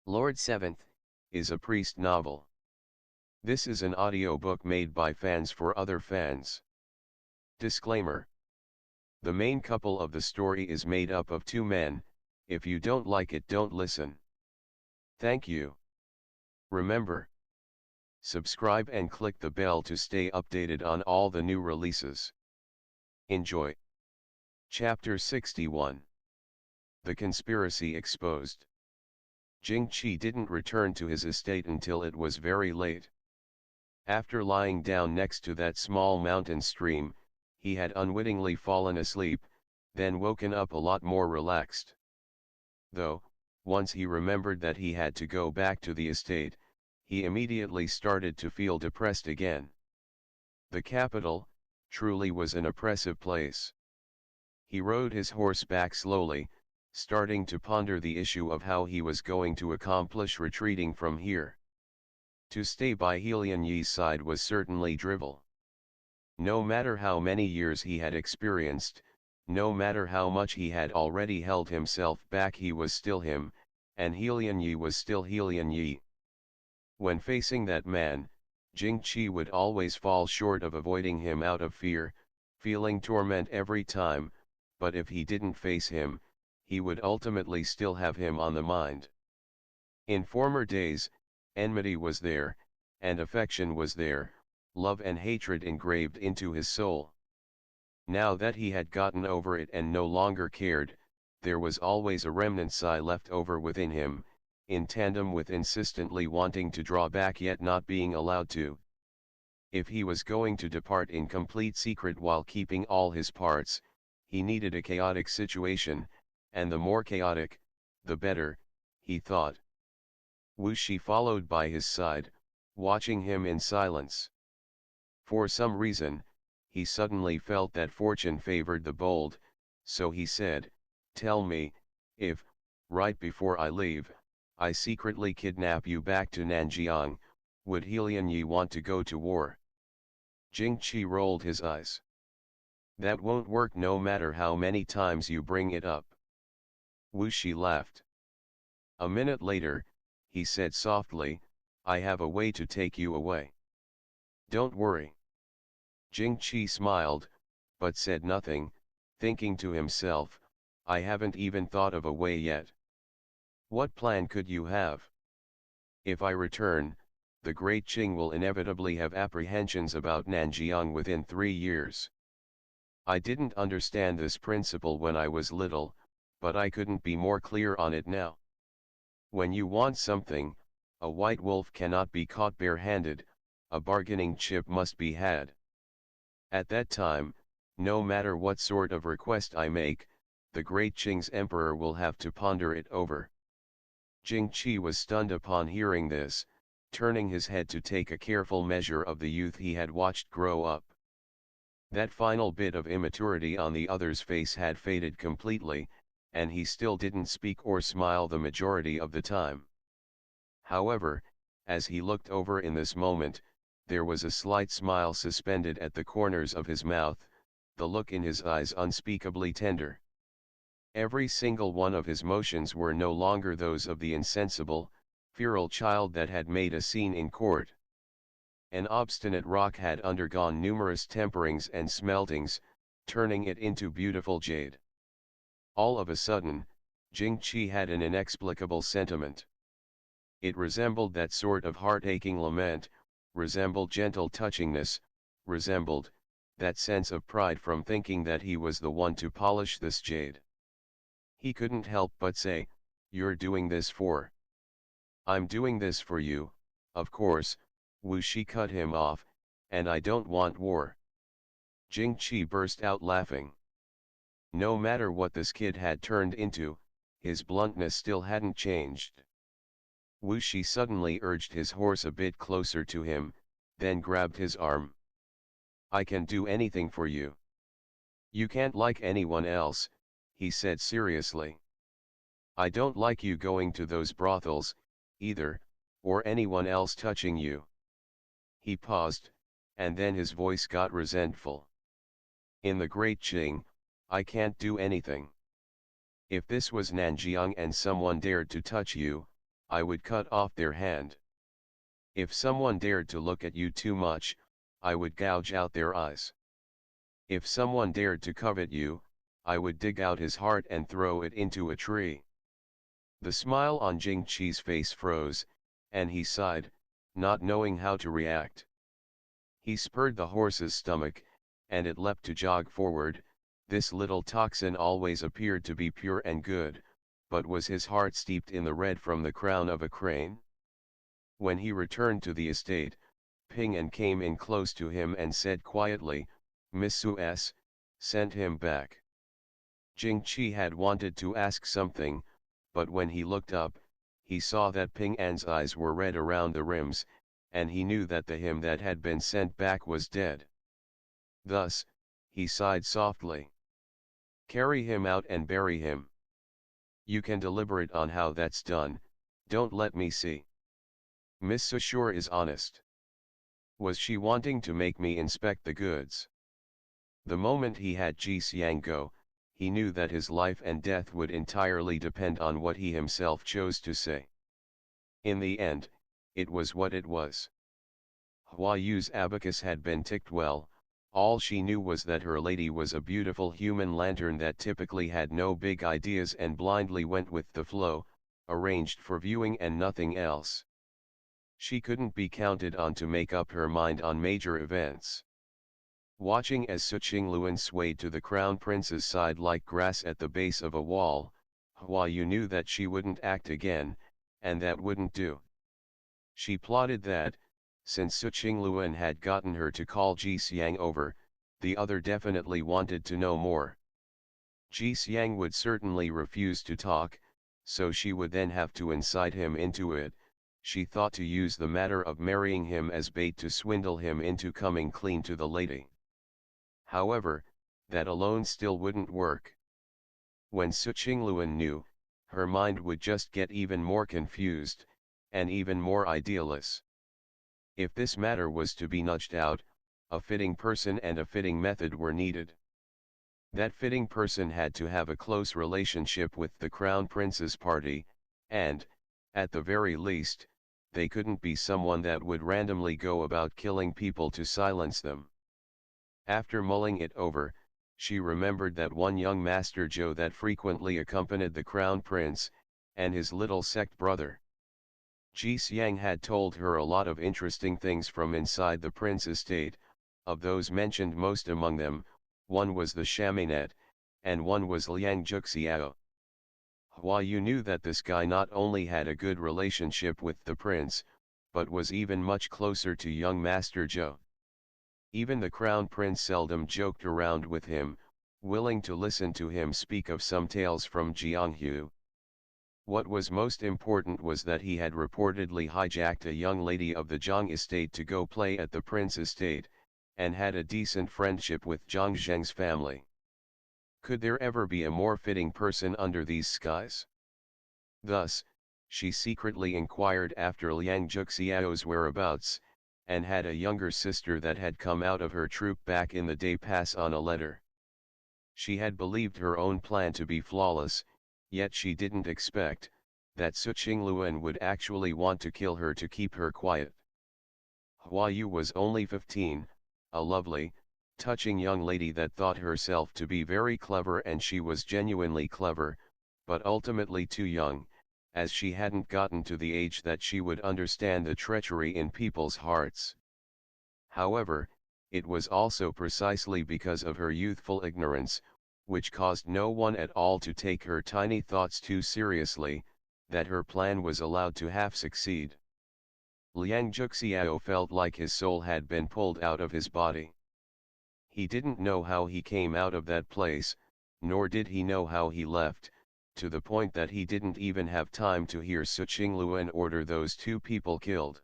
Lord Seventh, is a priest novel. This is an audiobook made by fans for other fans. Disclaimer. The main couple of the story is made up of two men. If you don't like it, don't listen. Thank you. Remember, subscribe and click the bell to stay updated on all the new releases. Enjoy. Chapter 61. The Conspiracy Exposed. Jing didn't return to his estate until it was very late. After lying down next to that small mountain stream, he had unwittingly fallen asleep, then woken up a lot more relaxed. Though, once he remembered that he had to go back to the estate, he immediately started to feel depressed again. The capital, truly was an oppressive place. He rode his horse back slowly, starting to ponder the issue of how he was going to accomplish retreating from here. To stay by Helian Yi's side was certainly drivel. No matter how many years he had experienced, no matter how much he had already held himself back, he was still him, and Helian Yi was still Helian Yi. When facing that man, Jing would always fall short of avoiding him out of fear, feeling torment every time, but if he didn't face him, he would ultimately still have him on the mind. In former days, enmity was there, and affection was there, love and hatred engraved into his soul. Now that he had gotten over it and no longer cared, there was always a remnant sigh left over within him, in tandem with insistently wanting to draw back yet not being allowed to. If he was going to depart in complete secret while keeping all his parts, he needed a chaotic situation, and the more chaotic, the better, he thought. Wuxia followed by his side, watching him in silence. For some reason, he suddenly felt that fortune favored the bold, so he said, "Tell me, if, right before I leave, I secretly kidnap you back to Nanjiang, would Helian Yi want to go to war?" Jing rolled his eyes. "That won't work no matter how many times you bring it up." Wuxia laughed. A minute later, he said softly, "I have a way to take you away. Don't worry." Jing smiled, but said nothing, thinking to himself, "I haven't even thought of a way yet. What plan could you have? If I return, the great Qing will inevitably have apprehensions about Nanjiang within 3 years. I didn't understand this principle when I was little, but I couldn't be more clear on it now. When you want something, a white wolf cannot be caught bare-handed, a bargaining chip must be had. At that time, no matter what sort of request I make, the great Qing's emperor will have to ponder it over." Jing was stunned upon hearing this, turning his head to take a careful measure of the youth he had watched grow up. That final bit of immaturity on the other's face had faded completely, and he still didn't speak or smile the majority of the time. However, as he looked over in this moment, there was a slight smile suspended at the corners of his mouth, the look in his eyes unspeakably tender. Every single one of his motions were no longer those of the insensible, feral child that had made a scene in court. An obstinate rock had undergone numerous temperings and smeltings, turning it into beautiful jade. All of a sudden, Jing had an inexplicable sentiment. It resembled that sort of heart-aching lament, resembled gentle touchingness, resembled that sense of pride from thinking that he was the one to polish this jade. He couldn't help but say, "You're doing this for?" "I'm doing this for you, of course," Wuxia cut him off, "and I don't want war." Jing burst out laughing. No matter what this kid had turned into, his bluntness still hadn't changed. Wuxia suddenly urged his horse a bit closer to him, then grabbed his arm. "I can do anything for you." "You can't like anyone else," he said seriously. "I don't like you going to those brothels, either, or anyone else touching you." He paused, and then his voice got resentful. "In the Great Qing, I can't do anything. If this was Nanjiang and someone dared to touch you, I would cut off their hand. If someone dared to look at you too much, I would gouge out their eyes. If someone dared to covet you, I would dig out his heart and throw it into a tree. The smile on Jing Qi's face froze, and he sighed, not knowing how to react. He spurred the horse's stomach, and it leapt to jog forward. This little toxin always appeared to be pure and good, but was his heart steeped in the red from the crown of a crane? When he returned to the estate, Ping An came in close to him and said quietly, "Miss Su's, send him back." Jing Qi had wanted to ask something, but when he looked up, he saw that Ping An's eyes were red around the rims, and he knew that the him that had been sent back was dead. Thus, he sighed softly. "Carry him out and bury him. You can deliberate on how that's done, don't let me see. Miss Su sure is honest. Was she wanting to make me inspect the goods?" The moment he had Ji Xiang go, he knew that his life and death would entirely depend on what he himself chose to say. In the end, it was what it was. Hua Yu's abacus had been ticked well. All she knew was that her lady was a beautiful human lantern that typically had no big ideas and blindly went with the flow, arranged for viewing and nothing else. She couldn't be counted on to make up her mind on major events. Watching as Ch61 swayed to the crown prince's side like grass at the base of a wall, Hua Yu knew that she wouldn't act again, and that wouldn't do. She plotted that, since Ch61 had gotten her to call Ji Xiang over, the other definitely wanted to know more. Ji Xiang would certainly refuse to talk, so she would then have to incite him into it. She thought to use the matter of marrying him as bait to swindle him into coming clean to the lady. However, that alone still wouldn't work. When Ch61 knew, her mind would just get even more confused, and even more idealist. If this matter was to be nudged out, a fitting person and a fitting method were needed. That fitting person had to have a close relationship with the Crown Prince's party, and, at the very least, they couldn't be someone that would randomly go about killing people to silence them. After mulling it over, she remembered that one young Master Zhou that frequently accompanied the Crown Prince, and his little sect brother. Ji Xiang had told her a lot of interesting things from inside the prince estate. Of those mentioned most among them, one was the chaminette, and one was Liang Juxiao. Hua Yu knew that this guy not only had a good relationship with the prince, but was even much closer to young Master Zhou. Even the crown prince seldom joked around with him, willing to listen to him speak of some tales from Jianghu. What was most important was that he had reportedly hijacked a young lady of the Zhang estate to go play at the prince estate, and had a decent friendship with Zhang Zheng's family. Could there ever be a more fitting person under these skies? Thus, she secretly inquired after Liang Juxiao's whereabouts, and had a younger sister that had come out of her troop back in the day pass on a letter. She had believed her own plan to be flawless, yet she didn't expect that Ch61 would actually want to kill her to keep her quiet. Hua Yu was only 15, a lovely, touching young lady that thought herself to be very clever, and she was genuinely clever, but ultimately too young, as she hadn't gotten to the age that she would understand the treachery in people's hearts. However, it was also precisely because of her youthful ignorance, which caused no one at all to take her tiny thoughts too seriously, that her plan was allowed to half succeed. Liang Juxiao felt like his soul had been pulled out of his body. He didn't know how he came out of that place, nor did he know how he left, to the point that he didn't even have time to hear Ch61 order those two people killed.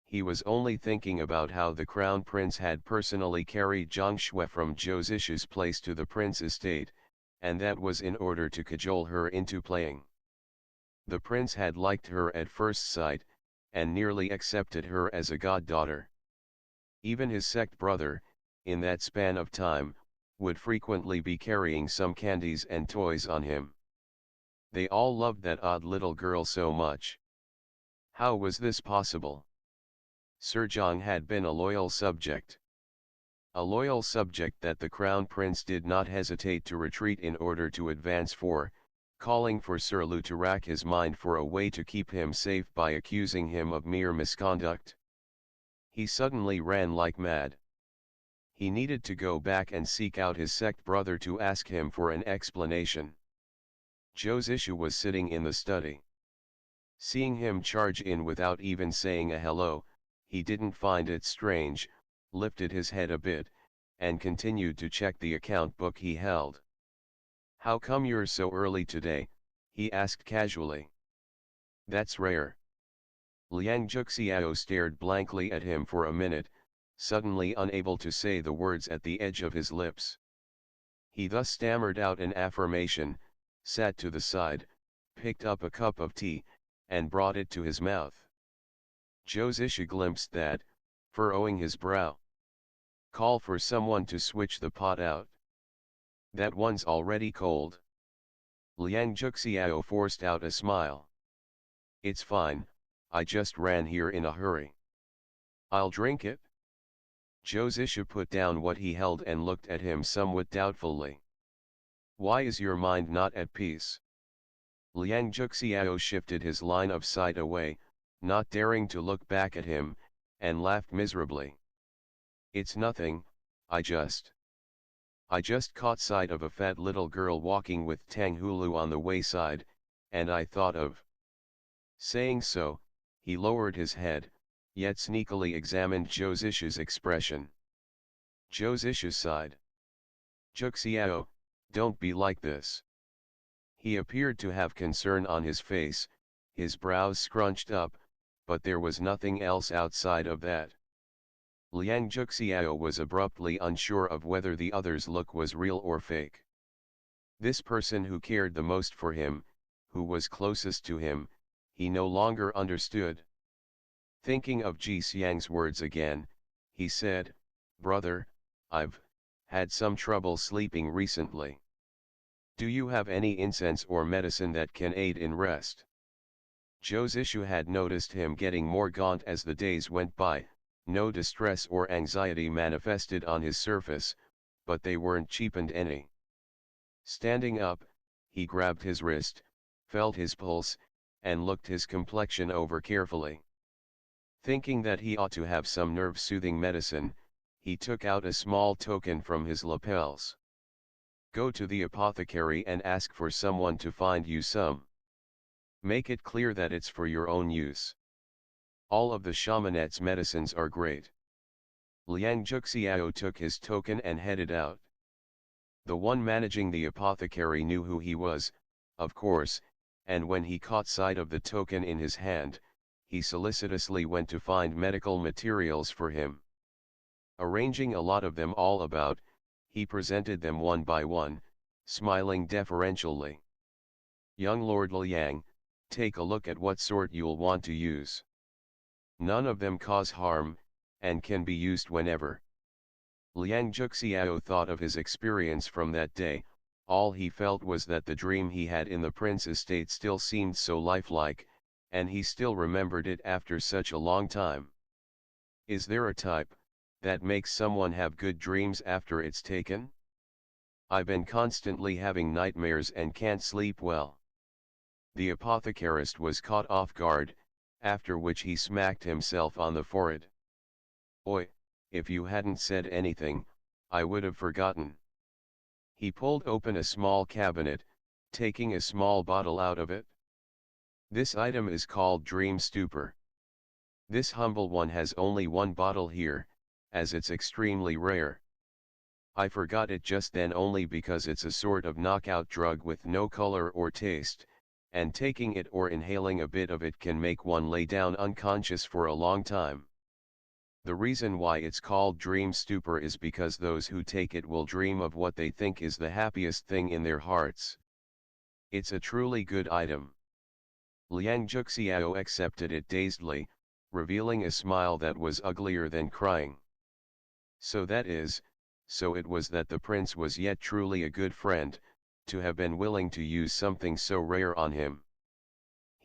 He was only thinking about how the crown prince had personally carried Zhang Shui from Zhou Zishu's place to the prince estate, and that was in order to cajole her into playing. The prince had liked her at first sight, and nearly accepted her as a goddaughter. Even his sect brother, in that span of time, would frequently be carrying some candies and toys on him. They all loved that odd little girl so much. How was this possible? Sir Zhang had been a loyal subject. A loyal subject that the crown prince did not hesitate to retreat in order to advance for, calling for Sir Lu to rack his mind for a way to keep him safe by accusing him of mere misconduct. He suddenly ran like mad. He needed to go back and seek out his sect brother to ask him for an explanation. Zhou's issue was sitting in the study. Seeing him charge in without even saying a hello, he didn't find it strange, lifted his head a bit, and continued to check the account book he held. "How come you're so early today?" he asked casually. "That's rare." Liang Juxiao stared blankly at him for a minute, suddenly unable to say the words at the edge of his lips. He thus stammered out an affirmation, sat to the side, picked up a cup of tea, and brought it to his mouth. Zhou's issue glimpsed that, furrowing his brow. "Call for someone to switch the pot out. That one's already cold." Liang Juxiao forced out a smile. "It's fine, I just ran here in a hurry." "I'll drink it." Zhou's issue put down what he held and looked at him somewhat doubtfully. "Why is your mind not at peace?" Liang Juxiao shifted his line of sight away, not daring to look back at him, and laughed miserably. "It's nothing, I just caught sight of a fat little girl walking with Tang Hulu on the wayside, and I thought of..." Saying so, he lowered his head, yet sneakily examined Zhou's issue's expression. Zhou's issue sighed. "Juxiao, don't be like this." He appeared to have concern on his face, his brows scrunched up, but there was nothing else outside of that. Liang Juxiao was abruptly unsure of whether the other's look was real or fake. This person who cared the most for him, who was closest to him, he no longer understood. Thinking of Ji Xiang's words again, he said, "Brother, I've had some trouble sleeping recently. Do you have any incense or medicine that can aid in rest?" Zhou's issue had noticed him getting more gaunt as the days went by, no distress or anxiety manifested on his surface, but they weren't cheapened any. Standing up, he grabbed his wrist, felt his pulse, and looked his complexion over carefully. Thinking that he ought to have some nerve-soothing medicine, he took out a small token from his lapels. "Go to the apothecary and ask for someone to find you some. Make it clear that it's for your own use. All of the shamanette's medicines are great." Liang Juxiao took his token and headed out. The one managing the apothecary knew who he was, of course, and when he caught sight of the token in his hand, he solicitously went to find medical materials for him. Arranging a lot of them all about, he presented them one by one, smiling deferentially. "Young Lord Liang, take a look at what sort you'll want to use. None of them cause harm, and can be used whenever." Liang Juxiao thought of his experience from that day. All he felt was that the dream he had in the prince's estate still seemed so lifelike, and he still remembered it after such a long time. Is there a type that makes someone have good dreams after it's taken? "I've been constantly having nightmares and can't sleep well." The apothecarist was caught off guard, after which he smacked himself on the forehead. "Oi, if you hadn't said anything, I would have forgotten." He pulled open a small cabinet, taking a small bottle out of it. "This item is called Dream Stupor. This humble one has only one bottle here, as it's extremely rare. I forgot it just then only because it's a sort of knockout drug with no color or taste, and taking it or inhaling a bit of it can make one lay down unconscious for a long time. The reason why it's called dream stupor is because those who take it will dream of what they think is the happiest thing in their hearts. It's a truly good item." Liang Juxiao accepted it dazedly, revealing a smile that was uglier than crying. So it was that the prince was yet truly a good friend, to have been willing to use something so rare on him.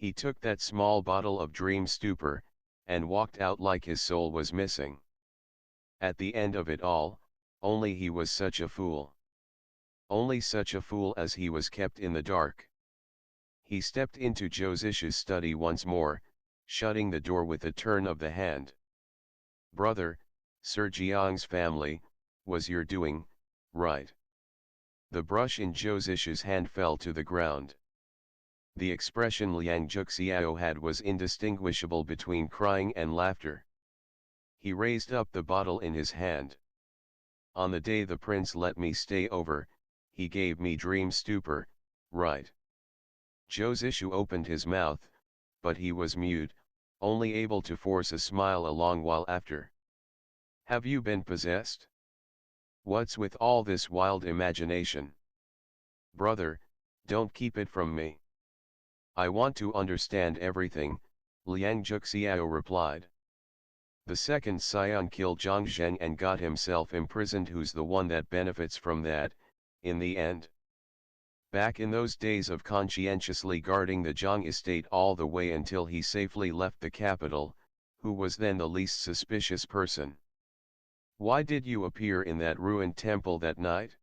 He took that small bottle of dream stupor, and walked out like his soul was missing. At the end of it all, only he was such a fool. Only such a fool as he was kept in the dark. He stepped into Josish's study once more, shutting the door with a turn of the hand. Brother, Sir Jiang's family, was your doing, right? The brush in Josish's hand fell to the ground. The expression Liang Juxiao had was indistinguishable between crying and laughter. He raised up the bottle in his hand. On the day the prince let me stay over, he gave me dream stupor, right? Josishu opened his mouth, but he was mute, only able to force a smile a long while after. Have you been possessed? What's with all this wild imagination? Brother, don't keep it from me. I want to understand everything, Liang Juxiao replied. The second scion killed Zhang Zheng and got himself imprisoned. Who's the one that benefits from that, in the end? Back in those days of conscientiously guarding the Zhang estate all the way until he safely left the capital, who was then the least suspicious person? Why did you appear in that ruined temple that night?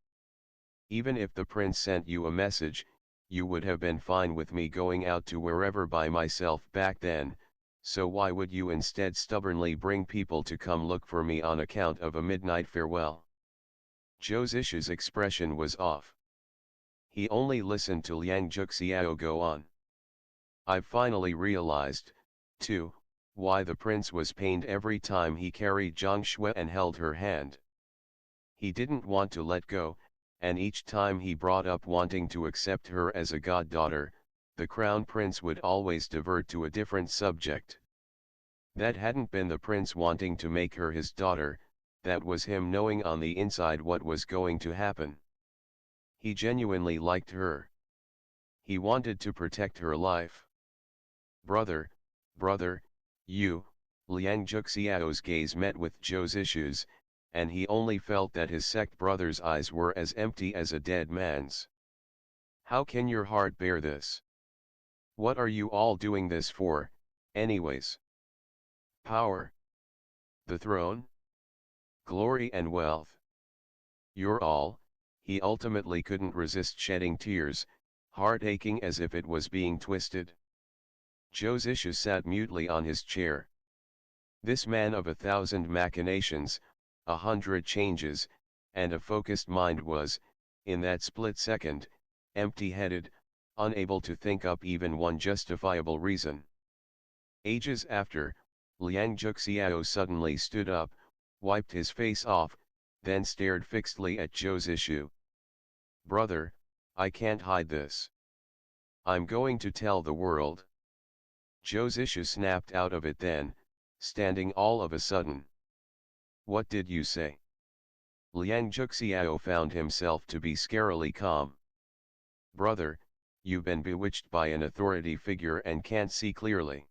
Even if the prince sent you a message, you would have been fine with me going out to wherever by myself back then, so why would you instead stubbornly bring people to come look for me on account of a midnight farewell? Josish's expression was off. He only listened to Liang Juxiao go on. I've finally realized, too, why the prince was pained every time he carried Zhang Shui and held her hand. He didn't want to let go, and each time he brought up wanting to accept her as a goddaughter, the crown prince would always divert to a different subject. That hadn't been the prince wanting to make her his daughter, that was him knowing on the inside what was going to happen. He genuinely liked her. He wanted to protect her life. Brother, you, Liang Juxiao's gaze met with Josishu's, and he only felt that his sect brother's eyes were as empty as a dead man's. How can your heart bear this? What are you all doing this for, anyways? Power? The throne? Glory and wealth? You're all, he ultimately couldn't resist shedding tears, heart aching as if it was being twisted. Josishu sat mutely on his chair. This man of 1,000 machinations, 100 changes, and a focused mind was, in that split second, empty-headed, unable to think up even one justifiable reason. Ages after, Liang Juxiao suddenly stood up, wiped his face off, then stared fixedly at Josishu. Brother, I can't hide this. I'm going to tell the world. Josishu snapped out of it then, standing all of a sudden. What did you say? Liang Juxiao found himself to be scarily calm. Brother, you've been bewitched by an authority figure and can't see clearly.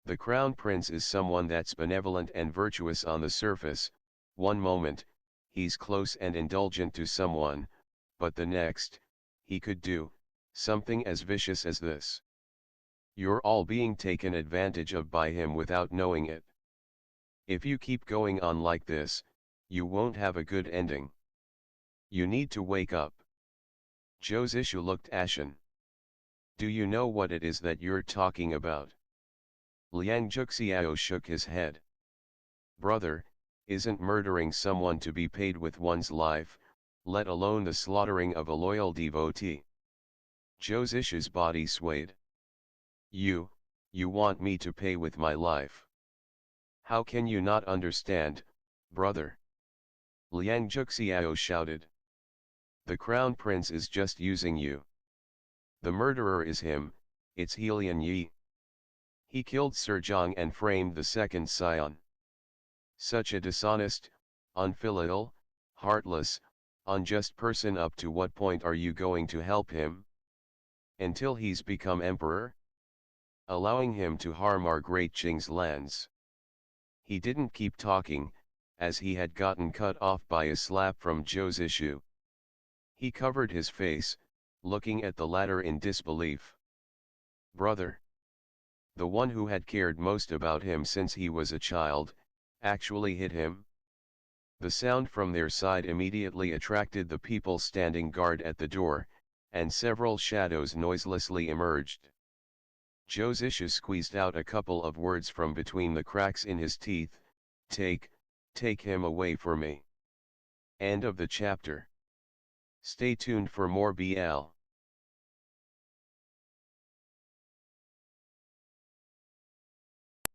The crown prince is someone that's benevolent and virtuous on the surface. One moment, he's close and indulgent to someone, but the next, he could do something as vicious as this. You're all being taken advantage of by him without knowing it. If you keep going on like this, you won't have a good ending. You need to wake up. Josishu looked ashen. Do you know what it is that you're talking about? Liang Juxiao shook his head. Brother, isn't murdering someone to be paid with one's life, let alone the slaughtering of a loyal devotee? Josishu's body swayed. You want me to pay with my life? How can you not understand, brother? Liang Juxiao shouted. The crown prince is just using you. The murderer is him, it's Helian Yi. He killed Sir Zhang and framed the second scion. Such a dishonest, unfilial, heartless, unjust person. Up to what point are you going to help him? Until he's become emperor? Allowing him to harm our great Qing's lands. He didn't keep talking, as he had gotten cut off by a slap from Josishu. He covered his face, looking at the latter in disbelief. Brother, the one who had cared most about him since he was a child, actually hit him? The sound from their side immediately attracted the people standing guard at the door, and several shadows noiselessly emerged. Josisha squeezed out a couple of words from between the cracks in his teeth, take him away for me. End of the chapter. Stay tuned for more BL.